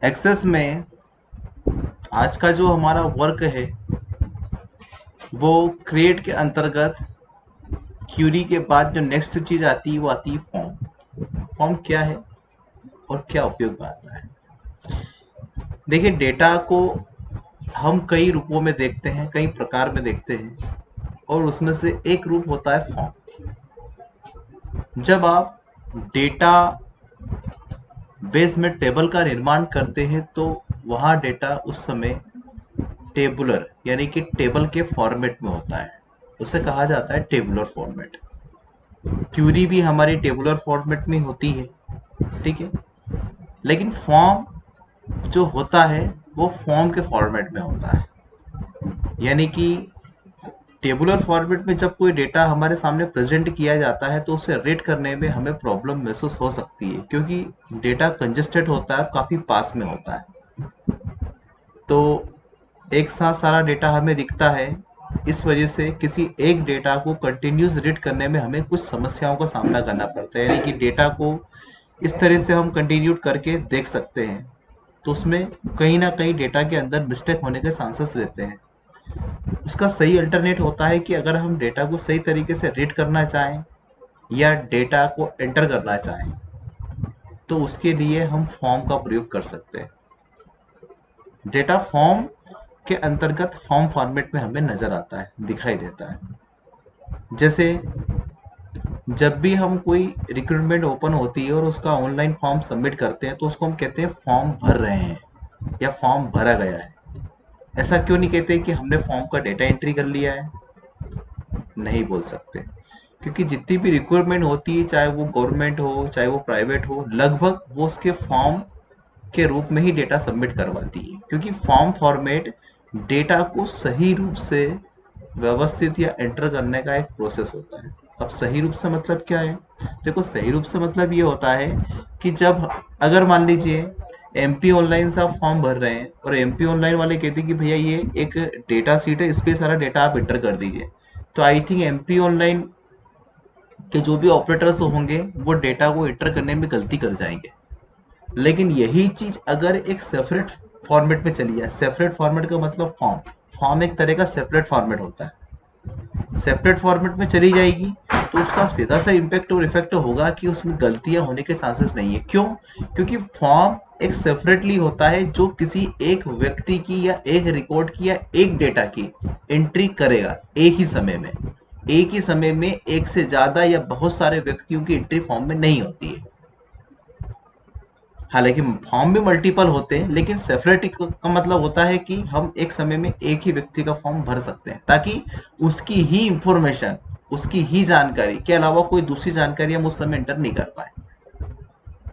Access में आज का जो हमारा वर्क है वो क्रिएट के अंतर्गत क्यूरी के बाद जो नेक्स्ट चीज आती है वो आती है फॉर्म। फॉर्म क्या है और क्या उपयोग में आता है? देखिए, डेटा को हम कई रूपों में देखते हैं, कई प्रकार में देखते हैं, और उसमें से एक रूप होता है फॉर्म। जब आप डेटा बेस में टेबल का निर्माण करते हैं तो वहाँ डेटा उस समय टेबुलर यानी कि टेबल के फॉर्मेट में होता है। उसे कहा जाता है टेबुलर फॉर्मेट। क्यूरी भी हमारी टेबुलर फॉर्मेट में होती है, ठीक है। लेकिन फॉर्म जो होता है वो फॉर्म के फॉर्मेट में होता है। यानी कि टेबुलर फॉर्मेट में जब कोई डेटा हमारे सामने प्रेजेंट किया जाता है तो उसे रीड करने में हमें प्रॉब्लम महसूस हो सकती है, क्योंकि डेटा कंजेस्टेड होता है और काफ़ी पास में होता है। तो एक साथ सारा डेटा हमें दिखता है, इस वजह से किसी एक डेटा को कंटिन्यूस रीड करने में हमें कुछ समस्याओं का सामना करना पड़ता है। यानी कि डेटा को इस तरह से हम कंटिन्यू करके देख सकते हैं तो उसमें कहीं ना कहीं डेटा के अंदर मिस्टेक होने के चांसेस रहते हैं। उसका सही अल्टरनेट होता है कि अगर हम डेटा को सही तरीके से रीड करना चाहें या डेटा को एंटर करना चाहें तो उसके लिए हम फॉर्म का प्रयोग कर सकते हैं। डेटा फॉर्म के अंतर्गत फॉर्म फॉर्मेट में हमें नजर आता है, दिखाई देता है। जैसे जब भी हम कोई रिक्रूटमेंट ओपन होती है और उसका ऑनलाइन फॉर्म सबमिट करते हैं तो उसको हम कहते हैं फॉर्म भर रहे हैं या फॉर्म भरा गया है। ऐसा क्यों नहीं कहते कि हमने फॉर्म का डेटा एंट्री कर लिया है? नहीं बोल सकते, क्योंकि जितनी भी रिक्वायरमेंट होती है, चाहे वो गवर्नमेंट हो चाहे वो प्राइवेट हो, लगभग वो उसके फॉर्म के रूप में ही डेटा सबमिट करवाती है, क्योंकि फॉर्म फॉर्मेट डेटा को सही रूप से व्यवस्थित या एंटर करने का एक प्रोसेस होता है। अब सही रूप से मतलब क्या है? देखो, सही रूप से मतलब ये होता है कि जब अगर मान लीजिए एमपी ऑनलाइन से आप फॉर्म भर रहे हैं और एमपी ऑनलाइन वाले कहते हैं कि भैया ये एक डेटा सीट है, इस पे सारा डेटा आप एंटर कर दीजिए, तो आई थिंक एमपी ऑनलाइन के जो भी ऑपरेटर्स होंगे वो डेटा को एंटर करने में गलती कर जाएंगे। लेकिन यही चीज अगर एक सेपरेट फॉर्मेट में चली जाए, सेपरेट फॉर्मेट का मतलब फॉर्म, फॉर्म एक तरह का सेपरेट फॉर्मेट होता है, सेपरेट फॉर्मेट में चली जाएगी तो उसका सीधा सा इम्पैक्ट और इफेक्ट होगा कि उसमें गलतियां होने के चांसेस नहीं है। क्यों? क्योंकि फॉर्म एक सेपरेटली होता है जो किसी एक व्यक्ति की या एक रिकॉर्ड की या एक डेटा की एंट्री करेगा एक ही समय में। एक ही समय में एक से ज्यादा या बहुत सारे व्यक्तियों की एंट्री फॉर्म में नहीं होती है। हालांकि फॉर्म भी मल्टीपल होते हैं, लेकिन सेपरेट का मतलब होता है कि हम एक समय में एक ही व्यक्ति का फॉर्म भर सकते हैं, ताकि उसकी ही इंफॉर्मेशन, उसकी ही जानकारी के अलावा कोई दूसरी जानकारी हम उस समय एंटर नहीं कर पाए।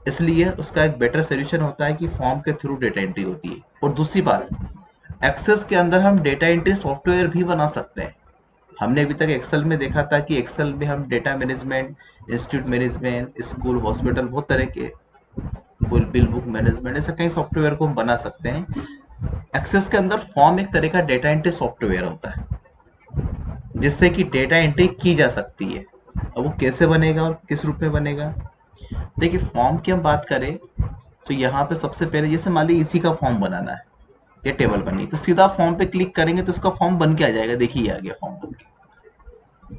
इसलिए उसका एक बेटर सोल्यूशन होता है कि फॉर्म के थ्रू डेटा एंट्री होती है। और दूसरी बात, एक्सेस के अंदर हम डेटा एंट्री सॉफ्टवेयर भी बना सकते हैं। हमने अभी तक एक्सेल में देखा था कि एक्सेल में हम data management, institute management, school, hospital, बहुत तरह के बिल बुक मैनेजमेंट, ऐसे कई सॉफ्टवेयर को हम बना सकते हैं। एक्सेस के अंदर फॉर्म एक तरह का डेटा एंट्री सॉफ्टवेयर होता है जिससे कि डेटा एंट्री की जा सकती है। अब वो कैसे बनेगा और किस रूप में बनेगा? देखिए, फॉर्म की हम बात करें तो यहाँ पे सबसे पहले जैसे मान लीजिए इसी का फॉर्म बनाना है, ये टेबल बनी तो सीधा फॉर्म पे क्लिक करेंगे तो इसका फॉर्म बन के आ जाएगा। देखिए आ गया फॉर्म बन के।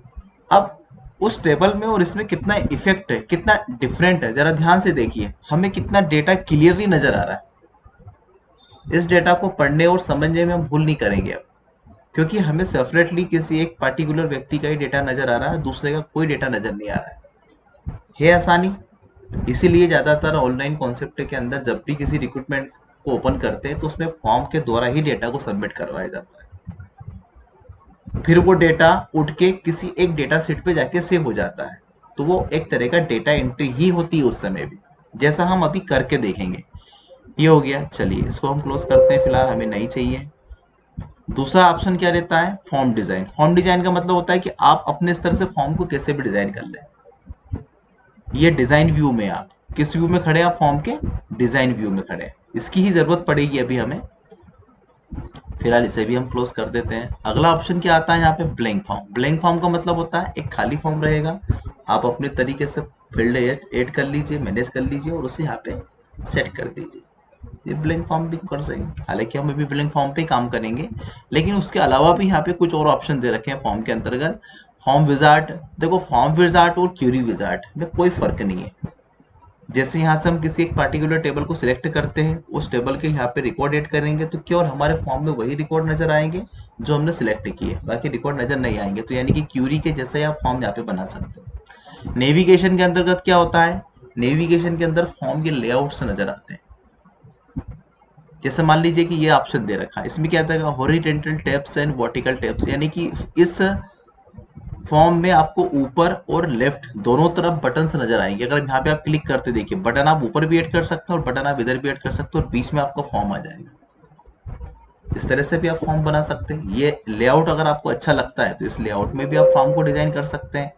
अब उस टेबल में और इसमें कितना इफेक्ट है, कितना डिफरेंट है, जरा ध्यान से देखिए। हमें कितना डेटा क्लियरली नजर आ रहा है। इस डेटा को पढ़ने और समझने में हम भूल नहीं करेंगे अब, क्योंकि हमें सेपरेटली किसी एक पार्टिकुलर व्यक्ति का ही डेटा नजर आ रहा है, दूसरे का कोई डेटा नजर नहीं आ रहा है आसानी। इसीलिए ज्यादातर ऑनलाइन कॉन्सेप्ट के अंदर जब भी किसी रिक्रूटमेंट को ओपन करते हैं तो उसमें फॉर्म के द्वारा ही डेटा को सबमिट करवाया जाता है। फिर वो डेटा उठ के किसी एक डेटा सेट पे जाके सेव हो जाता है। तो वो एक तरह का डेटा एंट्री ही होती है उस समय भी, जैसा हम अभी करके देखेंगे। ये हो गया, चलिए इसको हम क्लोज करते हैं, फिलहाल हमें नहीं चाहिए। दूसरा ऑप्शन क्या रहता है? Form design. फॉर्म डिजाइन का मतलब होता है कि आप अपने स्तर से फॉर्म को कैसे भी डिजाइन कर लें। ये डिजाइन व्यू में, आप किस व्यू में खड़े हैं? आप फॉर्म के डिजाइन व्यू में खड़े हैं। इसकी ही जरूरत पड़ेगी अभी हमें, फिलहाल इसे भी हम क्लोज कर देते हैं। अगला ऑप्शन क्या आता है यहाँ पे? Blank form. ब्लैंक फॉर्म का मतलब होता है एक खाली फॉर्म रहेगा, आप अपने तरीके से फील्ड ऐड कर लीजिए, मैनेज कर लीजिए और उसे यहाँ पे सेट कर दीजिए। ये ब्लैंक फॉर्म भी कर सकेंगे। हालांकि हम अभी ब्लैंक फॉर्म पे काम करेंगे, लेकिन उसके अलावा भी यहाँ पे कुछ और ऑप्शन दे रखे हैं फॉर्म के अंतर्गत। फॉर्म विजार्ड, देखो फॉर्म विजार्ड और क्यूरी विजार्ड में कोई फर्क नहीं है। जैसे यहाँ से हम किसी एक पार्टिकुलर टेबल को सिलेक्ट करते हैं, उस टेबल के यहाँ पे रिकॉर्ड एड करेंगे तो केवल हमारे फॉर्म में वही रिकॉर्ड नजर आएंगे जो हमने सिलेक्ट किए, बाकी रिकॉर्ड नजर नहीं आएंगे। तो यानी कि क्यूरी के जैसे आप फॉर्म यहाँ पे बना सकते हैं। नेविगेशन के अंतर्गत क्या होता है, नेविगेशन के अंदर फॉर्म के लेआउट्स नजर आते हैं। जैसे मान लीजिए कि ये ऑप्शन दे रखा है, इसमें क्या था, horizontal tabs and vertical tabs, यानी कि इस फॉर्म में आपको ऊपर और लेफ्ट दोनों तरफ बटन्स नजर आएंगे। अगर यहाँ पे आप क्लिक करते देखिए, बटन आप ऊपर भी ऐड कर सकते हैं और बटन आप इधर भी ऐड कर सकते हो और बीच में आपका फॉर्म आ जाएगा। इस तरह से भी आप फॉर्म बना सकते हैं। ये लेआउट अगर आपको अच्छा लगता है तो इस लेआउट में भी आप फॉर्म को डिजाइन कर सकते हैं।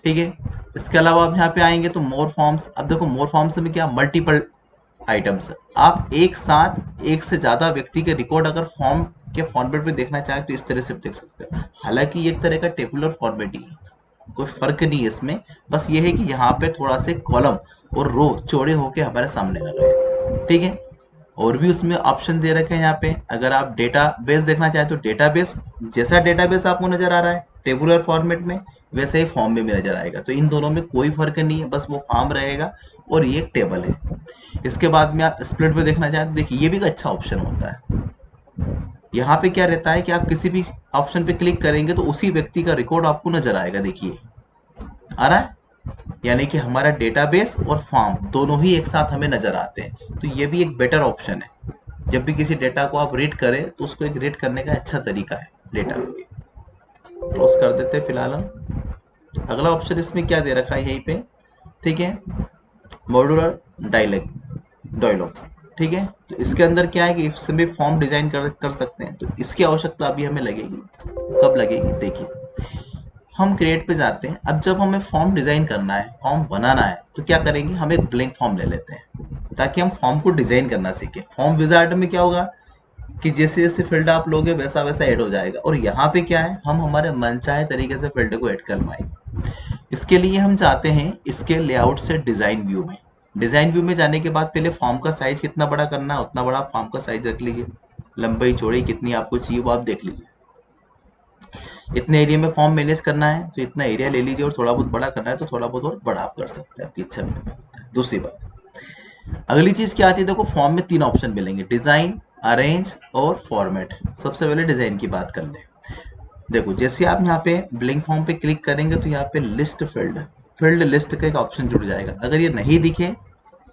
ठीक है, इसके अलावा आप यहाँ पे आएंगे तो मोर फॉर्म्स। अब देखो मोर फॉर्म्स में क्या, मल्टीपल आइटम्स। आप एक साथ एक से ज्यादा व्यक्ति के रिकॉर्ड अगर फॉर्म के फॉर्मेट में देखना चाहें तो इस तरह से देख सकते हैं। हालांकि ये एक तरह का टेबुलर फॉर्मेट ही है, कोई फर्क नहीं है इसमें। बस ये है कि यहाँ पे थोड़ा से कॉलम और रो चौड़े होके हमारे सामने आ गए। ठीक है, और भी उसमें ऑप्शन दे रखे हैं यहाँ पे। अगर आप डेटाबेस देखना चाहें तो डेटाबेस, जैसा डेटाबेस आपको नजर आ रहा है टेबुलर फॉर्मेट में, वैसे ही फॉर्म में भी नजर आएगा। तो इन दोनों में कोई फर्क नहीं है, बस वो फॉर्म रहेगा और ये एक टेबल है। इसके बाद में आप स्प्लिट में देखना चाहें तो देखिए ये भी एक अच्छा ऑप्शन होता है। यहाँ पे क्या रहता है कि आप किसी भी ऑप्शन पे क्लिक करेंगे तो उसी व्यक्ति का रिकॉर्ड आपको नजर आएगा। देखिए आ रहा है, यानी कि हमारा डेटाबेस और फॉर्म दोनों ही एक साथ हमें नजर आते हैं। तो ये भी एक बेटर ऑप्शन है। जब भी किसी डेटा को आप रीड करें तो उसको एक रीड करने का अच्छा तरीका है डेटा को। क्लोज कर देते हैं फिलहाल हम। अगला ऑप्शन इसमें क्या दे रखा है यहीं पे, ठीक है, मॉड्यूलर डायलॉग्स। ठीक है, तो इसके अंदर क्या है कि इससे भी फॉर्म डिजाइन कर सकते हैं। तो इसकी आवश्यकता अभी हमें लगेगी, कब लगेगी देखिए। हम क्रिएट पे जाते हैं। अब जब हमें फॉर्म डिजाइन करना है, फॉर्म बनाना है, तो क्या करेंगे, हम एक ब्लैंक फॉर्म ले लेते हैं ताकि हम फॉर्म को डिजाइन करना सीखें। फॉर्म विजार्ड में क्या होगा कि जैसे जैसे फील्ड आप लोगे वैसा वैसा ऐड हो जाएगा, और यहाँ पे क्या है, हम हमारे मनचाहे तरीके से फील्ड को ऐड कर पाएंगे। इसके लिए हम चाहते हैं इसके लेआउट से डिजाइन व्यू में। डिजाइन व्यू में जाने के बाद पहले फॉर्म का साइज कितना बड़ा करना है उतना बड़ा फॉर्म का साइज रख लीजिए। लंबाई चौड़ाई कितनी आपको चाहिए वो आप देख लीजिए। इतने एरिया में फॉर्म मैनेज करना है तो इतना एरिया ले लीजिए, और थोड़ा बहुत बड़ा करना है तो थोड़ा बहुत और बड़ा आप कर सकते हैं, आपकी इच्छा में। दूसरी बात, अगली चीज क्या आती है, देखो फॉर्म में तीन ऑप्शन मिलेंगे, डिजाइन, अरेंज और फॉर्मेट। सबसे पहले डिजाइन की बात कर ले। देखो जैसे आप यहाँ पे ब्लैंक फॉर्म पे क्लिक करेंगे तो यहाँ पे लिस्ट फील्ड लिस्ट का एक ऑप्शन जुड़ जाएगा। अगर ये नहीं दिखे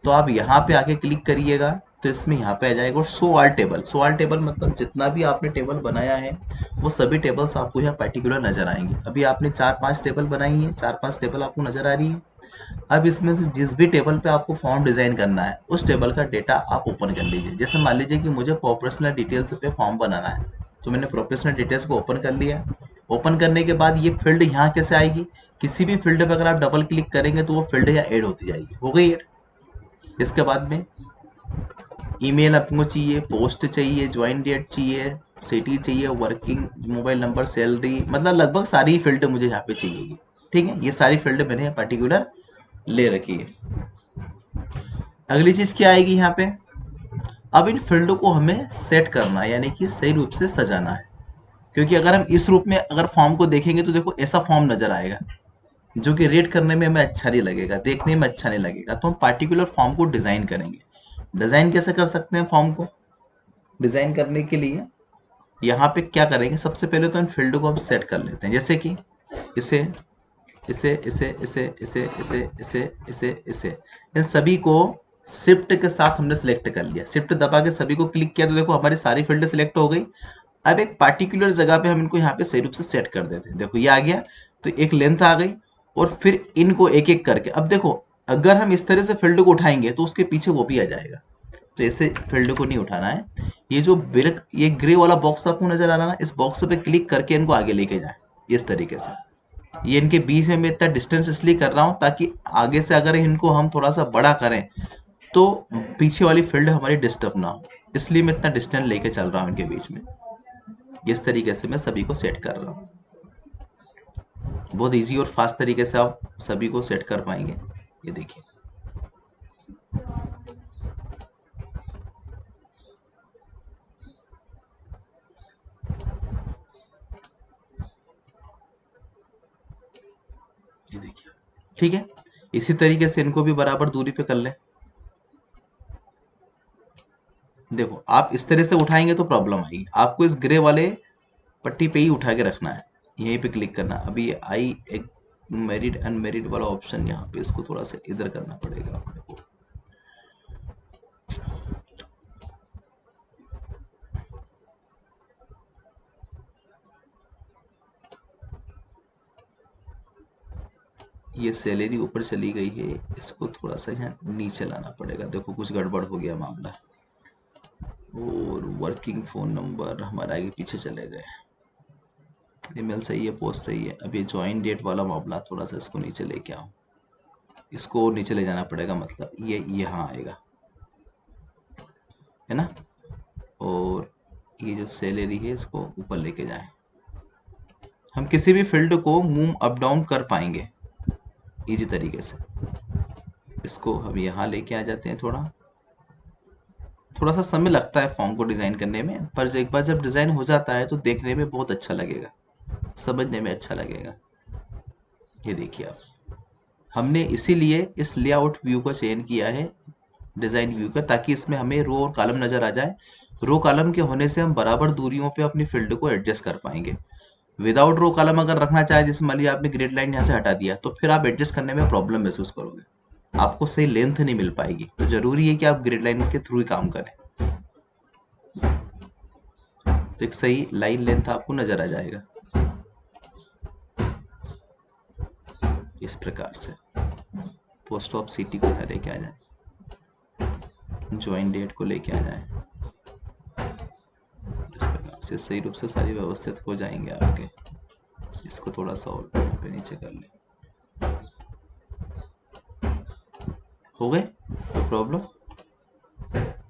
तो आप यहाँ पे आके क्लिक करिएगा तो इसमें यहाँ पे आ जाएगा, और show all table. Show all table मतलब जितना भी आपने टेबल बनाया है वो सभी टेबल्स आपको यहाँ पर्टिकुलर नजर आएंगे। अभी आपने 4-5 टेबल बनाई है, 4-5 टेबल आपको नजर आ रही है। अब इसमें से जिस भी टेबल पे आपको फॉर्म डिजाइन करना है उस टेबल का डेटा आप ओपन कर लीजिए। जैसे मान लीजिए कि मुझे प्रोफेशनल डिटेल्स पे फॉर्म बनाना है, तो मैंने प्रोफेशनल डिटेल्स को ओपन कर लिया। ओपन करने के बाद ये फील्ड यहाँ कैसे आएगी, किसी भी फील्ड पे अगर आप डबल क्लिक करेंगे तो वो फील्ड यहाँ ऐड होती जाएगी। हो गई ऐड। इसके बाद में ईमेल आपको चाहिए, पोस्ट चाहिए, ज्वाइन डेट चाहिए, सिटी चाहिए, वर्किंग मोबाइल नंबर, सैलरी, मतलब लगभग सारी फील्ड मुझे यहाँ पे चाहिए। ठीक है, ये सारी फील्ड मैंने पर्टिकुलर ले रखी है। अगली चीज क्या आएगी यहाँ पे, अब इन फील्ड को हमें सेट करना है, यानी कि सही रूप से सजाना है। क्योंकि अगर हम इस रूप में अगर फॉर्म को देखेंगे तो देखो ऐसा फॉर्म नजर आएगा जो कि रीड करने में हमें अच्छा नहीं लगेगा, देखने में अच्छा नहीं लगेगा। तो हम पार्टिकुलर फॉर्म को डिजाइन करेंगे। डिजाइन कैसे कर सकते हैं फॉर्म को, डिजाइन करने के लिए यहाँ पे क्या करेंगे, सबसे पहले तो इन फील्ड को हम सेट कर लेते हैं। जैसे कि इसे इसे इसे इसे इसे इसे इसे इसे इसे इन सभी को शिफ्ट के साथ हमने सिलेक्ट कर लिया। शिफ्ट दबा के सभी को क्लिक किया तो देखो हमारी सारी फील्ड सिलेक्ट हो गई। अब एक पार्टिकुलर जगह पे हम इनको यहाँ पे सही रूप से सेट कर देते हैं। देखो ये आ गया, तो एक लेंथ आ गई, और फिर इनको एक एक करके, अब देखो अगर हम इस तरह से फील्ड को उठाएंगे तो उसके पीछे वो भी आ जाएगा। तो ऐसे फील्ड को नहीं उठाना है। ये जो ब्लैक ये ग्रे वाला बॉक्स आपको नजर आ रहा है ना, इस बॉक्स पे क्लिक करके इनको आगे लेके जाए इस तरीके से। ये इनके बीच में मैं इतना डिस्टेंस इसलिए कर रहा हूँ ताकि आगे से अगर इनको हम थोड़ा सा बड़ा करें तो पीछे वाली फील्ड हमारी डिस्टर्ब ना हो, इसलिए मैं इतना डिस्टेंस लेके चल रहा हूँ इनके बीच में। इस तरीके से मैं सभी को सेट कर रहा हूँ। बहुत इजी और फास्ट तरीके से आप सभी को सेट कर पाएंगे। ये देखिए, ठीक है, इसी तरीके से इनको भी बराबर दूरी पे कर लें। देखो आप इस तरह से उठाएंगे तो प्रॉब्लम आएगी, आपको इस ग्रे वाले पट्टी पे ही उठा के रखना है, यहीं पे क्लिक करना। अभी आई एक मैरिड अनमेरिड वाला ऑप्शन यहाँ पे, इसको थोड़ा सा इधर करना पड़ेगा अपने को। ये सैलरी ऊपर चली गई है, इसको थोड़ा सा यहाँ नीचे लाना पड़ेगा। देखो कुछ गड़बड़ हो गया मामला, और वर्किंग फ़ोन नंबर हमारे आगे पीछे चले गए। ईमेल सही है, पोस्ट सही है। अब ये ज्वाइन डेट वाला मामला थोड़ा सा इसको नीचे लेके आओ, इसको नीचे ले जाना पड़ेगा, मतलब ये यहाँ आएगा, है ना। और ये जो सैलरी है इसको ऊपर लेके जाएं। हम किसी भी फील्ड को मूव अप डाउन कर पाएंगे इजी तरीके से। इसको हम यहाँ लेके आ जाते हैं। थोड़ा सा समय लगता है फॉर्म को डिज़ाइन करने में, पर एक बार जब डिज़ाइन हो जाता है तो देखने में बहुत अच्छा लगेगा, समझने में अच्छा लगेगा। ये देखिए आप, हमने इसीलिए इस लेआउट व्यू का चयन किया है, डिज़ाइन व्यू का, ताकि इसमें हमें रो और कॉलम नज़र आ जाए। रो कॉलम के होने से हम बराबर दूरियों पे अपनी फील्ड को एडजस्ट कर पाएंगे। विदाउट रो कॉलम अगर रखना चाहे, जैसे मान लीजिए आपने ग्रेड लाइन यहाँ से हटा दिया, तो फिर आप एडजस्ट करने में प्रॉब्लम महसूस करोगे, आपको सही लेंथ नहीं मिल पाएगी। तो जरूरी है कि आप ग्रेड लाइन के थ्रू ही काम करें, तो एक सही लाइन लेंथ आपको नजर आ जाएगा इस प्रकार से। पोस्ट ऑफ सिटी को यहाँ लेके आ जाए, ज्वाइन डेट को लेके आ जाए, इस प्रकार से सही रूप से सारी व्यवस्थित हो जाएंगे आपके। इसको थोड़ा सा और पे नीचे कर ले, हो गए कोई प्रॉब्लम।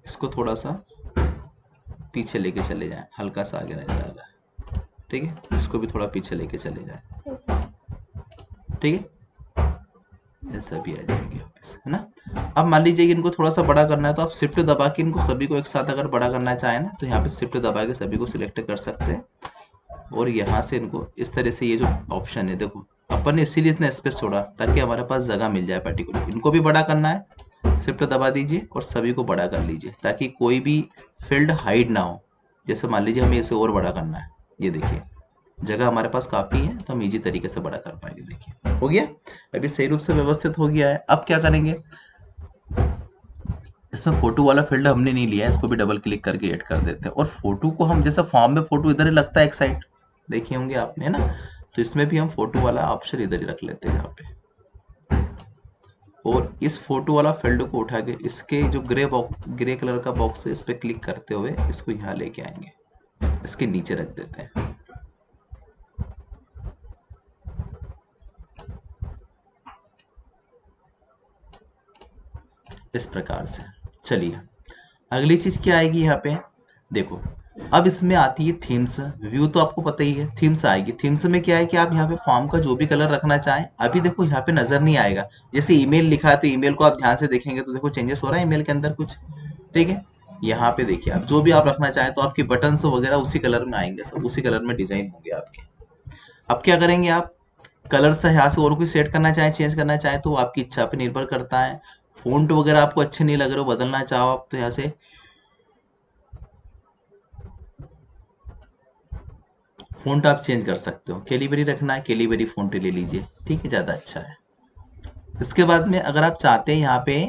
इसको थोड़ा सा पीछे लेके चले जाएं, हल्का सा आगे नजर आ रहा है, ठीक है। इसको भी थोड़ा पीछे लेके चले जाएं, ठीक है, ऐसा भी आ जाएगी वापस, है ना। अब मान लीजिए कि इनको थोड़ा सा बड़ा करना है, तो आप शिफ्ट दबा के इनको सभी को एक साथ अगर बड़ा करना चाहें ना, तो यहाँ पे शिफ्ट दबा के सभी को सिलेक्ट कर सकते हैं, और यहाँ से इनको इस तरह से, ये जो ऑप्शन है देखो, अपन ने इसीलिए इतना स्पेस छोड़ा ताकि हमारे पास जगह मिल जाए पर्टिकुलर। इनको भी बड़ा करना है, शिफ्ट दबा दीजिए और सभी को बड़ा कर लीजिए, ताकि कोई भी फील्ड हाइड ना हो। जैसे मान लीजिए हमें इसे और बड़ा करना है, ये देखिए जगह हमारे पास काफ़ी है, तो हम इजी तरीके से बड़ा कर पाएंगे। देखिए हो गया, अभी सही रूप से व्यवस्थित हो गया है। अब क्या करेंगे, इसमें फोटो वाला फील्ड हमने नहीं लिया है, इसको भी डबल क्लिक करके ऐड कर देते हैं। और फोटो को हम, जैसे फॉर्म में फोटो इधर ही लगता है एक साइड, देखे होंगे आपने, है ना, तो इसमें भी हम फोटो वाला ऑप्शन इधर ही रख लेते हैं यहाँ पे। और इस फोटो वाला फील्ड को उठा के इसके जो ग्रे कलर का बॉक्स है, इस पर क्लिक करते हुए इसको यहाँ लेके आएंगे, इसके नीचे रख देते हैं। इस प्रकार से। चलिए अगली चीज क्या आएगी यहाँ पे, देखो अब इसमें आती है थीम्स। व्यू तो आपको पता ही है, थीम्स आएगी। थीम्स में क्या है कि आप यहाँ पे फॉर्म का जो भी कलर रखना चाहें, अभी देखो यहाँ पे नजर नहीं आएगा। जैसे ईमेल लिखा है, तो ईमेल को आप ध्यान से देखेंगे तो देखो चेंजेस हो रहा है ईमेल के अंदर कुछ, ठीक है। यहाँ पे देखिए आप जो भी आप रखना चाहें, तो आपके बटन्स वगैरह उसी कलर में आएंगे, सब उसी कलर में डिजाइन होंगे आपके। अब क्या करेंगे आप, कलर से यहाँ से और कोई सेट करना चाहे, चेंज करना चाहे, तो आपकी इच्छा पे निर्भर करता है। फ़ॉन्ट वगैरह आपको अच्छे नहीं लग रहे हो, बदलना चाहो आप, तो यहाँ से फ़ॉन्ट आप चेंज कर सकते हो। कैलिबरी रखना है, कैलिबरी फ़ॉन्ट ले लीजिए, ठीक है, ज़्यादा अच्छा है। इसके बाद में अगर आप चाहते हैं यहाँ पे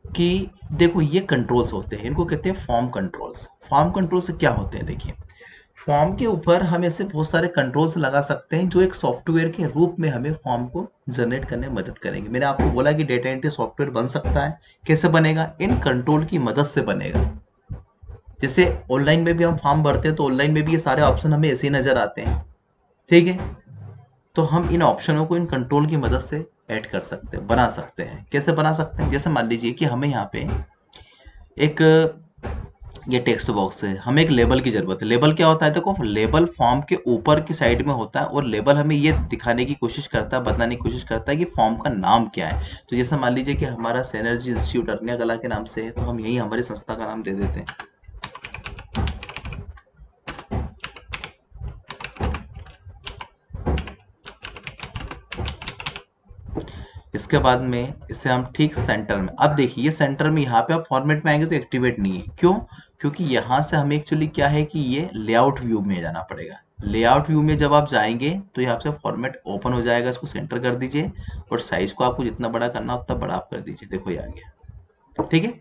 कि देखो ये कंट्रोल्स होते हैं, इनको कहते हैं फॉर्म कंट्रोल्स। फॉर्म कंट्रोल्स क्या होते हैं, देखिए फॉर्म के ऊपर हम ऐसे बहुत सारे कंट्रोल्स लगा सकते हैं, जो एक सॉफ्टवेयर के रूप में हमें फॉर्म को जनरेट करने में मदद करेंगे। मैंने आपको बोला कि डेटा एंट्री सॉफ्टवेयर बन सकता है, कैसे बनेगा, इन कंट्रोल की मदद से बनेगा। जैसे ऑनलाइन में भी हम फॉर्म भरते हैं, तो ऑनलाइन में भी ये सारे ऑप्शन हमें ऐसे ही नजर आते हैं, ठीक है। तो हम इन ऑप्शनों को इन कंट्रोल की मदद से ऐड कर सकते हैं, बना सकते हैं। कैसे बना सकते हैं, जैसे मान लीजिए कि हमें यहाँ पे एक, ये टेक्स्ट बॉक्स है, हमें एक लेबल की जरूरत है। लेबल क्या होता है, देखो लेबल फॉर्म के ऊपर की साइड में होता है, और लेबल हमें ये दिखाने की कोशिश करता है, बताने की कोशिश करता है कि फॉर्म का नाम क्या है। तो जैसे मान लीजिए कि हमारा सैनर्जी इंस्टीट्यूट अरण्या कला के नाम से है, तो हम यही हमारी संस्था का नाम दे देते हैं। इसके बाद में इसे हम ठीक सेंटर में, अब देखिए ये सेंटर में यहाँ पे आप फॉर्मेट में आएंगे तो एक्टिवेट नहीं है, क्यों? क्योंकि यहाँ से हमें एक्चुअली क्या है कि ये लेआउट व्यू में जाना पड़ेगा। लेआउट व्यू में जब आप जाएंगे तो यहाँ से फॉर्मेट ओपन हो जाएगा, इसको सेंटर कर दीजिए और साइज को आपको जितना बड़ा करना उतना बड़ा आप कर दीजिए। देखो ये आ गया, ठीक है।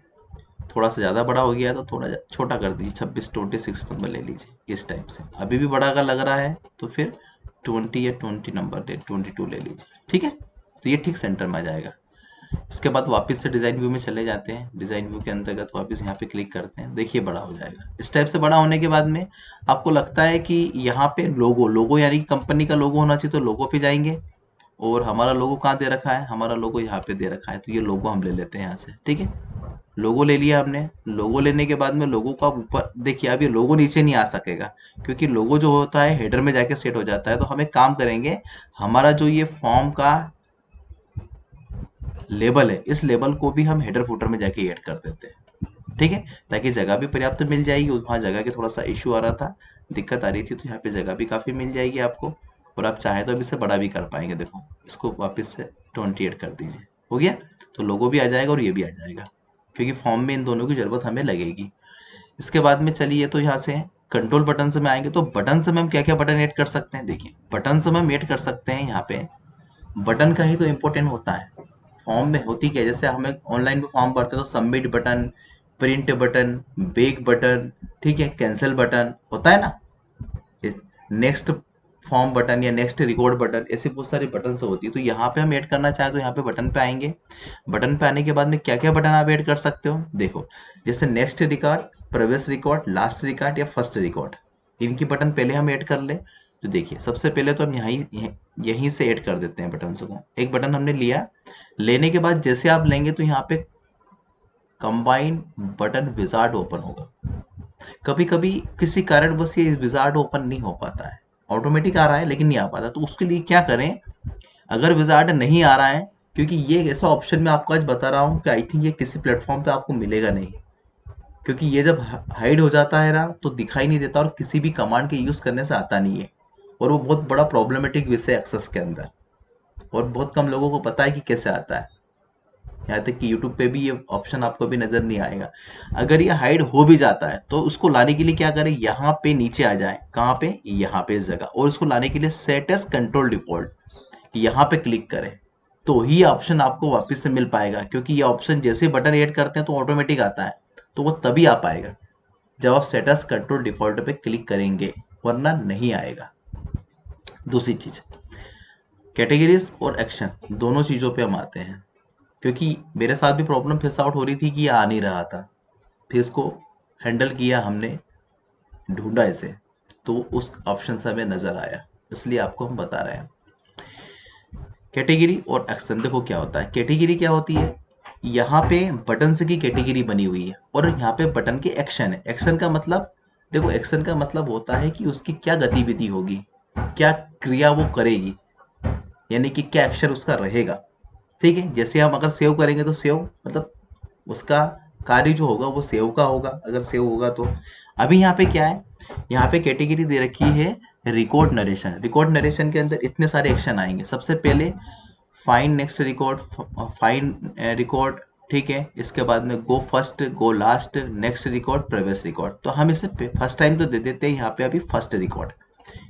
थोड़ा सा ज़्यादा बड़ा हो गया है तो थोड़ा छोटा कर दीजिए, 26 नंबर ले लीजिए इस टाइप से। अभी भी बड़ा अगर लग रहा है तो फिर 20 या 20 नंबर ले, 22 ले लीजिए, ठीक है। तो ये ठीक सेंटर में आ जाएगा। इसके बाद वापस से डिज़ाइन व्यू में चले जाते हैं, डिज़ाइन व्यू के अंतर्गत वापस यहाँ पे क्लिक करते हैं, देखिए बड़ा हो जाएगा। इस टाइप से बड़ा होने के बाद में आपको लगता है कि यहाँ पे लोगो यानी कि कंपनी का लोगो होना चाहिए, तो लोगो पे जाएंगे। और हमारा लोगो कहाँ दे रखा है? हमारा लोगो यहाँ पे दे रखा है, तो ये लोगो हम ले लेते हैं यहाँ से, ठीक है। लोगो ले लिया हमने। लोगो लेने के बाद में लोगो का ऊपर देखिए, अब ये लोगो नीचे नहीं आ सकेगा क्योंकि लोगो जो होता है हेडर में जाके सेट हो जाता है। तो हम एक काम करेंगे, हमारा जो ये फॉर्म का लेबल है, इस लेबल को भी हम हेडर फुटर में जाके ऐड कर देते हैं, ठीक है, ताकि जगह भी पर्याप्त मिल जाएगी। वहाँ जगह की थोड़ा सा इशू आ रहा था, दिक्कत आ रही थी, तो यहाँ पे जगह भी काफ़ी मिल जाएगी आपको। और आप चाहे तो अब इसे बड़ा भी कर पाएंगे। देखो इसको वापस से 28 कर दीजिए, हो गया। तो लोगो भी आ जाएगा और ये भी आ जाएगा, क्योंकि फॉर्म में इन दोनों की ज़रूरत हमें लगेगी। इसके बाद में चलिए तो यहाँ से कंट्रोल बटन से में आएंगे, तो बटन से में हम क्या क्या बटन ऐड कर सकते हैं? देखिए बटन से में हम ऐड कर सकते हैं, यहाँ पे बटन का ही तो इम्पोर्टेंट होता है। फॉर्म में होती क्या है, जैसे हमें ऑनलाइन में फॉर्म भरते हैं तो submit button, print button, back button, ठीक है, कैंसिल बटन होता है ना, नेक्स्ट फॉर्म बटन या नेक्स्ट रिकॉर्ड बटन, ऐसे बहुत सारी बटन से होती है। तो यहाँ पे हम ऐड करना चाहें तो यहाँ पे बटन पे आएंगे। बटन पे आने के बाद में क्या क्या बटन आप ऐड कर सकते हो? देखो जैसे next record, previous record, last record या फर्स्ट रिकॉर्ड, इनकी बटन पहले हम ऐड कर ले। तो देखिए सबसे पहले तो हम यहीं से ऐड कर देते हैं बटन को। एक बटन हमने लिया, लेने के बाद जैसे आप लेंगे तो यहाँ पे कंबाइन बटन विजार्ड ओपन होगा। कभी कभी किसी कारणवश ये विजार्ड ओपन नहीं हो पाता है, ऑटोमेटिक आ रहा है लेकिन नहीं आ पाता। तो उसके लिए क्या करें? अगर विजार्ड नहीं आ रहा है, क्योंकि ये एक ऐसा ऑप्शन मैं आपको आज बता रहा हूँ कि आई थिंक ये किसी प्लेटफॉर्म पे आपको मिलेगा नहीं, क्योंकि ये जब हाइड हो जाता है ना तो दिखाई नहीं देता और किसी भी कमांड के यूज़ करने से आता नहीं है। और वो बहुत बड़ा प्रॉब्लमेटिक विषय एक्सेस के अंदर, और बहुत कम लोगों को पता है कि कैसे आता है। यहाँ तक कि यूट्यूब पे भी ये ऑप्शन आपको भी नज़र नहीं आएगा। अगर ये हाइड हो भी जाता है तो उसको लाने के लिए क्या करें? यहाँ पे नीचे आ जाए, कहाँ पे? यहाँ पे इस जगह, और उसको लाने के लिए सेट एज कंट्रोल डिफॉल्ट यहाँ पे क्लिक करें, तो ही ऑप्शन आपको वापस से मिल पाएगा। क्योंकि ये ऑप्शन जैसे बटन ऐड करते हैं तो ऑटोमेटिक आता है, तो वो तभी आ पाएगा जब आप सेट एज कंट्रोल डिफॉल्ट पे क्लिक करेंगे, वरना नहीं आएगा। दूसरी चीज, कैटेगरीज और एक्शन दोनों चीज़ों पे हम आते हैं, क्योंकि मेरे साथ भी प्रॉब्लम फेस आउट हो रही थी कि ये आ नहीं रहा था। फिर इसको हैंडल किया हमने, ढूंढा इसे, तो उस ऑप्शन से हमें नज़र आया, इसलिए आपको हम बता रहे हैं। कैटेगरी और एक्शन देखो क्या होता है। कैटेगरी क्या होती है? यहाँ पे बटन से की कैटेगरी बनी हुई है और यहाँ पे बटन के एक्शन है। एक्शन का मतलब, देखो एक्शन का मतलब होता है कि उसकी क्या गतिविधि होगी, क्या क्रिया वो करेगी, यानी कि क्या एक्शन उसका रहेगा, ठीक है। जैसे हम अगर सेव करेंगे तो सेव मतलब उसका कार्य जो होगा वो सेव का होगा, अगर सेव होगा तो। अभी यहाँ पे क्या है? यहाँ पे कैटेगरी दे रखी है रिकॉर्ड नरेशन। रिकॉर्ड नरेशन के अंदर इतने सारे एक्शन आएंगे। सबसे पहले find next record, find record, ठीक है। इसके बाद में go first, go last, next record, previous record. तो हम इसे फर्स्ट टाइम तो दे देते हैं यहाँ पे अभी फर्स्ट रिकॉर्ड।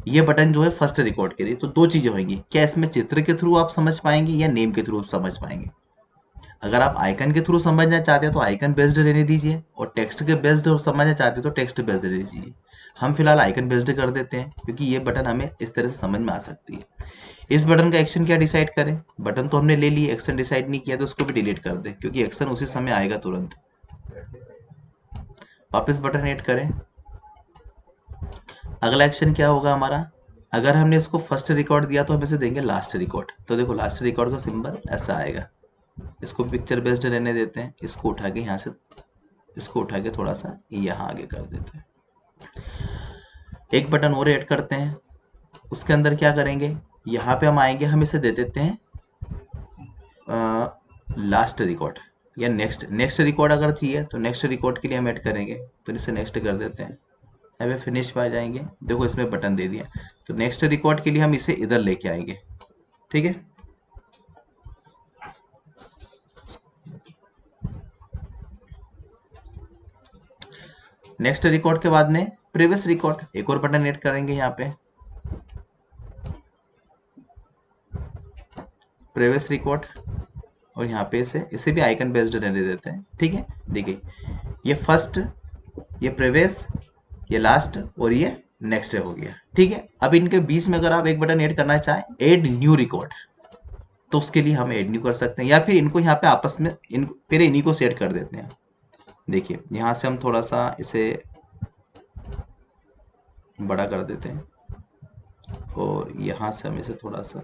ये बटन जो है फर्स्ट रिकॉर्ड के लिए। तो दो चीजें होंगी, क्या इसमें चित्र के थ्रू आप समझ पाएंगे या नेम के थ्रू आप समझ पाएंगे? अगर आप आइकन के थ्रू समझना चाहते हैं तो आइकन बेस्ड रहने दीजिए, और टेक्स्ट के बेस्ड समझना चाहते हैं तो टेक्स्ट बेस्ड रहने दीजिए। हम फिलहाल आइकन बेस्ड कर देते हैं क्योंकि ये बटन हमें इस तरह से समझ में आ सकती है। इस बटन का एक्शन क्या डिसाइड करें? बटन तो हमने ले लिए, एक्शन डिसाइड नहीं किया, तो उसको भी डिलीट कर दें क्योंकि एक्शन उसी समय आएगा तुरंत। वापस बटन ऐड करें। अगला एक्शन क्या होगा हमारा? अगर हमने इसको फर्स्ट रिकॉर्ड दिया तो हम इसे देंगे लास्ट रिकॉर्ड। तो देखो लास्ट रिकॉर्ड का सिंबल ऐसा आएगा। इसको पिक्चर बेस्ड रहने देते हैं, इसको उठा के यहाँ से, इसको उठा के थोड़ा सा यहाँ आगे कर देते हैं। एक बटन और ऐड करते हैं। उसके अंदर क्या करेंगे? यहाँ पे हम आएंगे, हम इसे दे देते हैं लास्ट रिकॉर्ड या नेक्स्ट रिकॉर्ड अगर चाहिए तो नेक्स्ट रिकॉर्ड के लिए हम ऐड करेंगे, तो इसे नेक्स्ट कर देते हैं। अब फिनिश पे आ जाएंगे, देखो इसमें बटन दे दिया। तो नेक्स्ट रिकॉर्ड के लिए हम इसे इधर लेके आएंगे, ठीक है। नेक्स्ट रिकॉर्ड के बाद में प्रीवियस रिकॉर्ड, एक और बटन ऐड करेंगे यहाँ पे, प्रीवियस रिकॉर्ड, और यहाँ पे इसे भी आइकन बेस्ड रहने देते हैं। ठीक है, देखिए ये फर्स्ट, ये प्रीवियस, ये लास्ट और ये नेक्स्ट हो गया। ठीक है, अब इनके बीच में अगर आप एक बटन ऐड करना चाहें, ऐड न्यू रिकॉर्ड, तो उसके लिए हम ऐड न्यू कर सकते हैं, या फिर इनको यहाँ पे आपस में फिर इन्हीं को सेट कर देते हैं। देखिए यहाँ से हम थोड़ा सा इसे बड़ा कर देते हैं, और यहाँ से हम इसे थोड़ा सा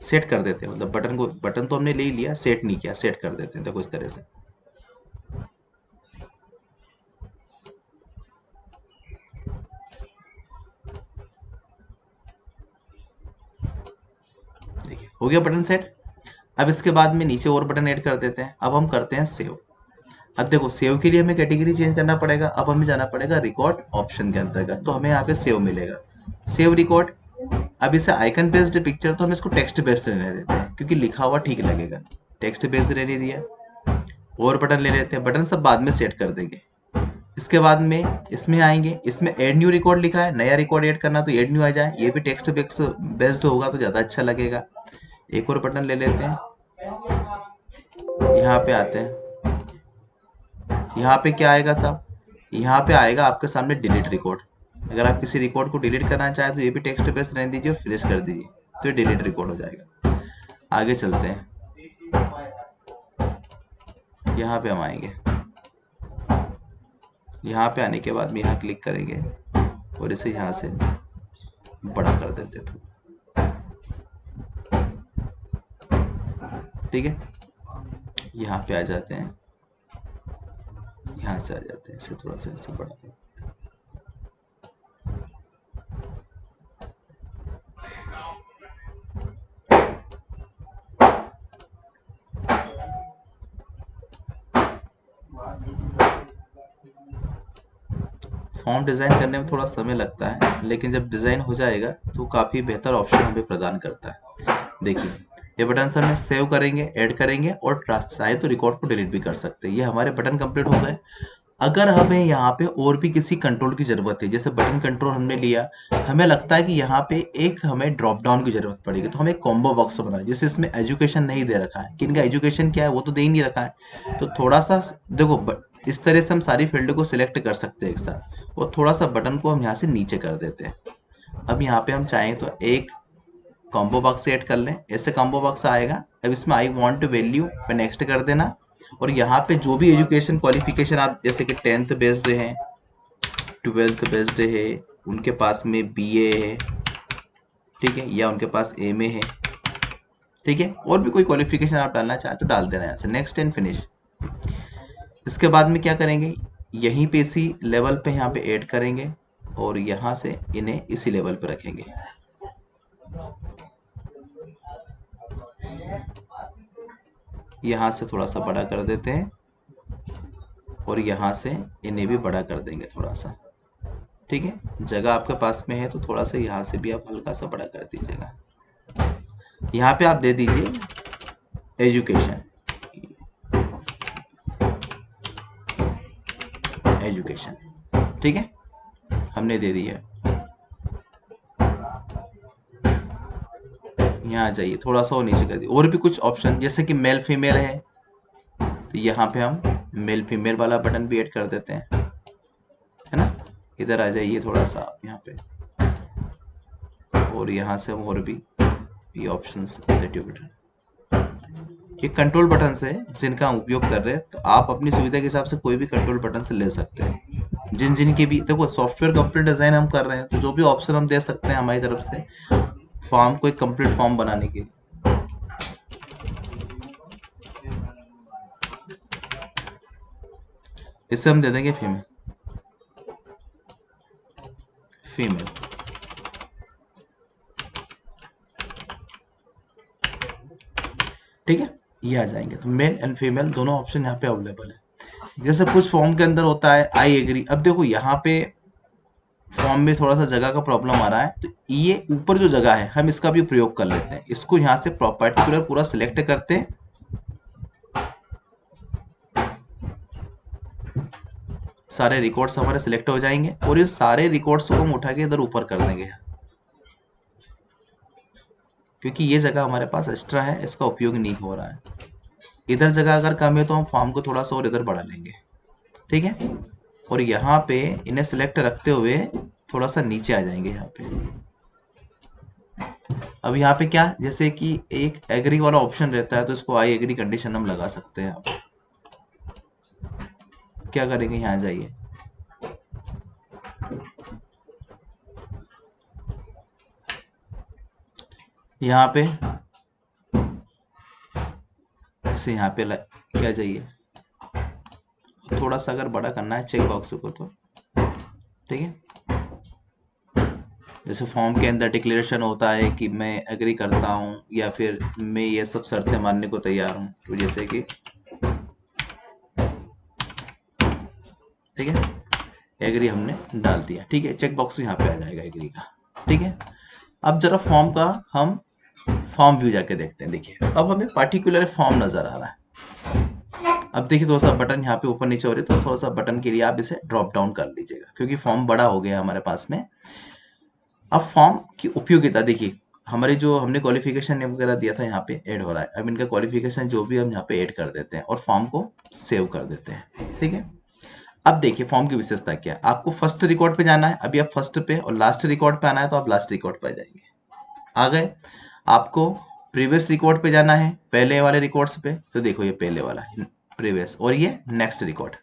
सेट कर देते हैं, मतलब बटन तो हमने ले ही लिया, सेट नहीं किया, सेट कर देते हैं। देखो इस तरह से, देखिए हो गया बटन सेट। अब इसके बाद में नीचे और बटन ऐड कर देते हैं। अब हम करते हैं सेव। अब देखो सेव के लिए हमें कैटेगरी चेंज करना पड़ेगा। अब हमें जाना पड़ेगा रिकॉर्ड ऑप्शन के अंतर्गत, तो हमें यहाँ पे सेव मिलेगा, सेव रिकॉर्ड। अब इसे आइकन बेस्ड पिक्चर, तो हम इसको टेक्स्ट बेस्ड रहने देते हैं, क्योंकि लिखा हुआ ठीक लगेगा। टेक्स्ट बेस्ड रहने दिया, और बटन ले लेते हैं, बटन सब बाद में सेट कर देंगे। इसके बाद में इसमें आएंगे, इसमें ऐड न्यू रिकॉर्ड लिखा है, नया रिकॉर्ड ऐड करना तो ऐड न्यू आ जाए, ये भी टेक्स्ट बेस्ड होगा तो ज़्यादा अच्छा लगेगा। एक और बटन ले लेते हैं, यहाँ पे आते हैं, यहाँ पे क्या आएगा साहब, यहाँ पे आएगा आपके सामने डिलीट रिकॉर्ड। अगर आप किसी रिकॉर्ड को डिलीट करना चाहें तो ये भी टेक्स्ट बेस्ड रहने दीजिए और फिनिश कर दीजिए, तो ये डिलीट रिकॉर्ड हो जाएगा। आगे चलते हैं, यहाँ पे हम आएंगे, यहाँ पे आने के बाद में यहाँ क्लिक करेंगे और इसे यहाँ से बड़ा कर देते थोड़ा। ठीक है, यहाँ पे आ जाते हैं, यहाँ से आ जाते हैं, इसे थोड़ा सा इसे बड़ा कर। फॉर्म डिज़ाइन करने में थोड़ा समय लगता है, लेकिन जब डिज़ाइन हो जाएगा तो काफ़ी बेहतर ऑप्शन हमें प्रदान करता है। देखिए ये बटन से हमें सेव करेंगे, ऐड करेंगे, और चाहे तो रिकॉर्ड को डिलीट भी कर सकते हैं। ये हमारे बटन कंप्लीट हो गए। अगर हमें यहाँ पे और भी किसी कंट्रोल की ज़रूरत है, जैसे बटन कंट्रोल हमने लिया, हमें लगता है कि यहाँ पे एक हमें ड्रॉप डाउन की ज़रूरत पड़ेगी, तो हमें कॉम्बो बॉक्स बनाए। जैसे इसमें एजुकेशन नहीं दे रखा है, कि इनका एजुकेशन क्या है वो तो दे ही नहीं रखा है, तो थोड़ा सा देखो इस तरह से हम सारी फील्ड को सिलेक्ट कर सकते हैं एक साथ, और थोड़ा सा बटन को हम यहाँ से नीचे कर देते हैं। अब यहाँ पे हम चाहें तो एक कॉम्बो बॉक्स ऐड कर लें, ऐसे कॉम्बो बॉक्स आएगा। अब इसमें आई वांट वैल्यू पे नेक्स्ट कर देना, और यहाँ पे जो भी एजुकेशन क्वालिफिकेशन आप, जैसे कि 10th बेस्ड है, 12th बेस्ड है, उनके पास में BA है, ठीक है, या उनके पास MA है, ठीक है, और भी कोई क्वालिफिकेशन आप डालना चाहें तो डाल देना यहाँ से, नेक्स्ट एंड फिनिश। इसके बाद में क्या करेंगे, यहीं पे इसी लेवल पे यहाँ पे ऐड करेंगे, और यहाँ से इन्हें इसी लेवल पे रखेंगे। यहाँ से थोड़ा सा बड़ा कर देते हैं, और यहाँ से इन्हें भी बड़ा कर देंगे थोड़ा सा। ठीक है, जगह आपके पास में है तो थोड़ा सा यहाँ से भी आप हल्का सा बड़ा कर दीजिएगा। यहाँ पे आप दे दीजिए एजुकेशन, एजुकेशन, ठीक है, हमने दे दिया। यहाँ आ जाइए, थोड़ा सा और नीचे कर दिए। और भी कुछ ऑप्शन, जैसे कि मेल फीमेल है, तो यहाँ पे हम मेल फीमेल वाला बटन भी ऐड कर देते हैं, है ना। इधर आ जाइए थोड़ा सा आप यहाँ पे, और यहाँ से हम और भी ये ऑप्शंस बटन, ये कंट्रोल बटन से जिनका हम उपयोग कर रहे हैं, तो आप अपनी सुविधा के हिसाब से कोई भी कंट्रोल बटन से ले सकते हैं। जिन की भी देखो सॉफ्टवेयर कंप्लीट डिजाइन हम कर रहे हैं, तो जो भी ऑप्शन हम दे सकते हैं हमारी तरफ से फॉर्म को एक कंप्लीट फॉर्म बनाने के लिए। इससे हम दे देंगे फीमेल, फीमेल, ठीक है, ये आ जाएंगे। तो मेल एंड फीमेल दोनों ऑप्शन यहाँ पे अवेलेबल है। जैसे कुछ फॉर्म के अंदर होता है आई एग्री। अब देखो यहाँ पे फॉर्म में थोड़ा सा जगह का प्रॉब्लम आ रहा है, तो ये ऊपर जो जगह है हम इसका भी प्रयोग कर लेते हैं। इसको यहाँ से पर्टिकुलर पूरा सिलेक्ट करते हैं, सारे रिकॉर्ड्स हमारे सिलेक्ट हो जाएंगे और ये सारे रिकॉर्ड्स को हम उठा के इधर ऊपर कर देंगे, क्योंकि ये जगह हमारे पास एक्स्ट्रा है, इसका उपयोग नहीं हो रहा है। इधर जगह अगर कम है तो हम फॉर्म को थोड़ा सा और इधर बढ़ा लेंगे, ठीक है। और यहाँ पे इन्हें सिलेक्ट रखते हुए थोड़ा सा नीचे आ जाएंगे यहाँ पे। अब यहाँ पे क्या, जैसे कि एक एग्री वाला ऑप्शन रहता है तो इसको आई एग्री कंडीशन हम लगा सकते हैं। आप क्या करेंगे, यहाँ जाइए, यहाँ पे ऐसे यहाँ पे क्या चाहिए, थोड़ा सा अगर बड़ा करना है चेक बॉक्स को तो ठीक है। जैसे फॉर्म के अंदर डिक्लेरेशन होता है कि मैं एग्री करता हूँ या फिर मैं ये सब शर्तें मानने को तैयार हूँ, तो जैसे कि ठीक है, एग्री हमने डाल दिया, ठीक है, चेक बॉक्स यहाँ पे आ जाएगा एग्री का, ठीक है। अब जरा फॉर्म का हम फॉर्म व्यू जाके देखते हैं। देखिए अब हमें पार्टिकुलर फॉर्म नजर आ रहा है। अब देखिए थोड़ा सा बटन यहाँ पे ऊपर नीचे हो रही है, तो थोड़ा सा बटन के लिए आप इसे ड्रॉप डाउन कर लीजिएगा, क्योंकि फॉर्म बड़ा हो गया हमारे पास में। अब फॉर्म की उपयोगिता देखिए, हमारे जो हमने क्वालिफिकेशन वगैरह दिया था यहाँ पे ऐड हो रहा है। अब इनका क्वालिफिकेशन जो भी हम यहाँ पे ऐड कर देते हैं और फॉर्म को सेव कर देते हैं, ठीक है। अब देखिए फॉर्म की विशेषता क्या है। आपको फर्स्ट रिकॉर्ड पे जाना है, अभी आप फर्स्ट पे, और लास्ट रिकॉर्ड पे आना है तो आप लास्ट रिकॉर्ड पे जाएंगे। आ गए। आपको प्रीवियस रिकॉर्ड पे जाना है, पहले वाले रिकॉर्ड्स पे, तो देखो ये पहले वाला प्रीवियस, और ये नेक्स्ट रिकॉर्ड